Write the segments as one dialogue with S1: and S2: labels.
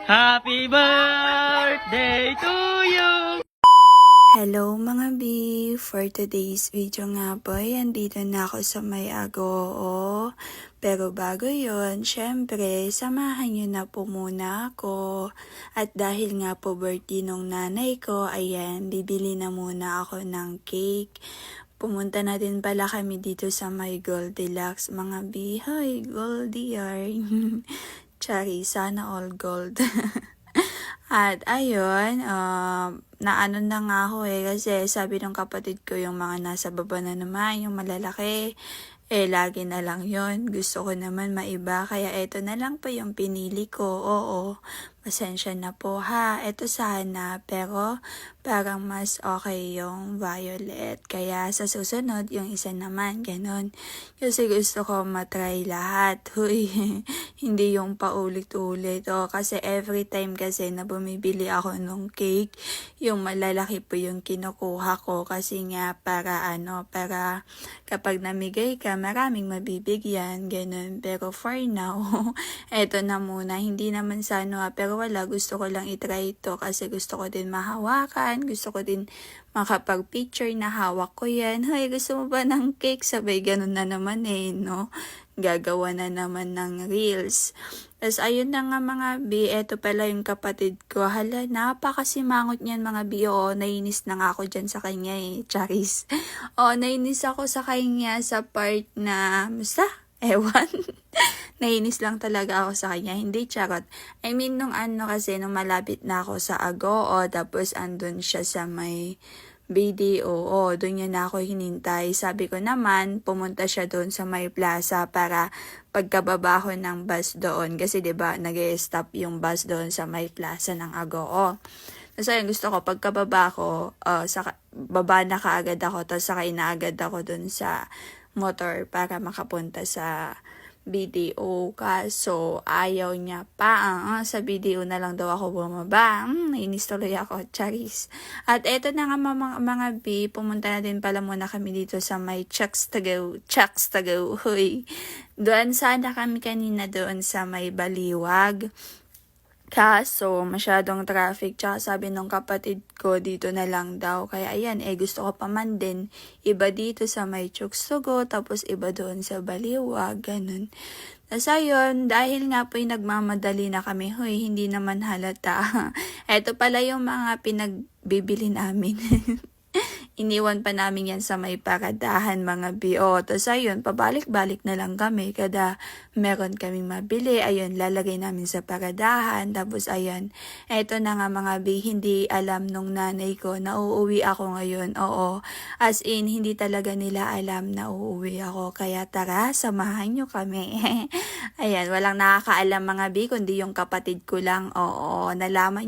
S1: Happy birthday to you!
S2: Hello mga B! For today's video nga po, andito na ako sa may Agoo. Pero bago yon, syempre, samahan nyo na po muna ako. At dahil nga po birthday nung nanay ko, ayan, bibili na muna ako ng cake. Pumunta na din pala kami dito sa may Goldilocks, mga B. Hi, Goldie yarn. Chari, sana all gold. At ayun, naano na nga ako kasi sabi ng kapatid ko yung mga nasa baba na naman, yung malalaki, lagi na lang yon. Gusto ko naman maiba, kaya eto na lang po yung pinili ko. Oo, pasensya na po ha, eto sana, pero parang mas okay yung violet. Kaya sa susunod, yung isa naman, ganon. Kasi gusto ko matry lahat. Huy, hindi yung paulit-ulit. Kasi every time kasi na bumibili ako ng cake, yung malalaki po yung kinukuha ko. Kasi nga para kapag namigay ka, maraming mabibigyan, ganon. Pero for now, eto na muna. Hindi naman sana, pero wala, gusto ko lang itry ito kasi gusto ko din mahawakan. Gusto ko din makapag-picture na hawak ko yan. Hoy, gusto mo ba ng cake? Sabay ganun na naman no? Gagawa na naman ng reels. Tapos ayun na nga mga B, eto pala yung kapatid ko. Hala, napakasimangot niyan mga B. Oo, nainis na nga ako dyan sa kanya Charis. Oo, nainis ako sa kanya sa part na, basta, ewan. Nainis lang talaga ako sa kanya, hindi charot. I mean, nung nung malapit na ako sa Agoo, tapos andun siya sa may BDO, doon niya na ako hinintay. Sabi ko naman, pumunta siya doon sa may plaza para pagkababa ko ng bus doon. Kasi 'di ba nag-stop yung bus doon sa may plaza ng Agoo. Tapos ayun, gusto ko pagkababa ko, baba na kaagad ako, tapos sakay na agad ako doon sa motor para makapunta sa BDO. Kaso ayaw niya pa. Sa BDO na lang daw ako bumaba. Nainis tuloy ako, Charis. At eto na nga mga B, pumunta na din pala muna kami dito sa may Chucks to go. Huy. Doon sana kami kanina doon sa may Baliwag. Kaso, masyadong traffic. Tsaka sabi nung kapatid ko, dito na lang daw. Kaya ayan, gusto ko pa man din. Iba dito sa may Chuksugo, tapos iba doon sa Baliwag, ganun. Tapos ayun, dahil nga po nagmamadali na kami, huy, hindi naman halata. Eto pala yung mga pinagbibili namin. Iniwan pa namin yan sa may paradahan mga B.O. Tapos ayun, pabalik-balik na lang kami kada meron kaming mabili. Ayun, lalagay namin sa paradahan. Tapos ayun, eto na nga mga B, hindi alam nung nanay ko na uuwi ako ngayon. Oo, as in, hindi talaga nila alam na uuwi ako. Kaya tara, samahan nyo kami. Ayan, walang nakakaalam mga B, kundi yung kapatid ko lang. Oo, nalaman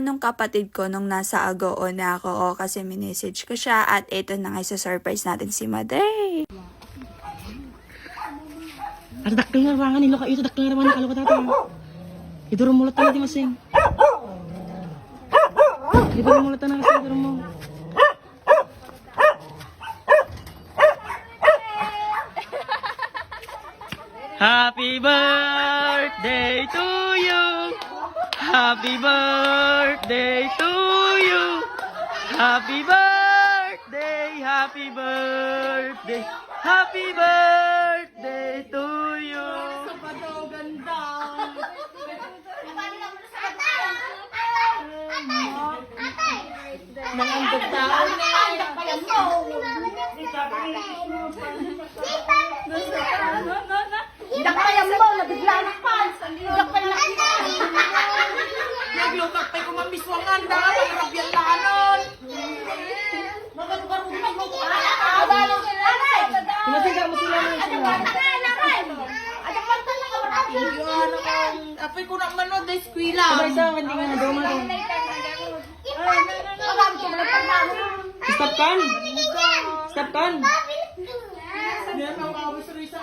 S2: nung kapatid ko nung nasa Agoo na ako. Kasi minessage ko siya at ito na nga surprise natin si Mother.
S1: At dakil nga rangan nilo kayo, dakil nga rangan nakalo ka tata. Iduro mulat na natin masing. Iduro mulat na natin, iduro mo. Happy birthday to you. Happy birthday to you. Happy birthday, happy birthday, happy birthday to you.
S3: Sabato, ganda. Mga ang tao Dak pa yung mo, nabigla na pa. Dak pa yung naglukak pa yung mamiswangan. Dahil ang rabyan lahanon. Magalugarong na yung abalong sila.
S1: Tingnan mo sila mo sila.
S3: Apoy ko na manood na eskwila.
S1: Sabay sa akin, tingnan na daw mo. Stop kan? Stop kan?
S3: Yan ang kawasan sa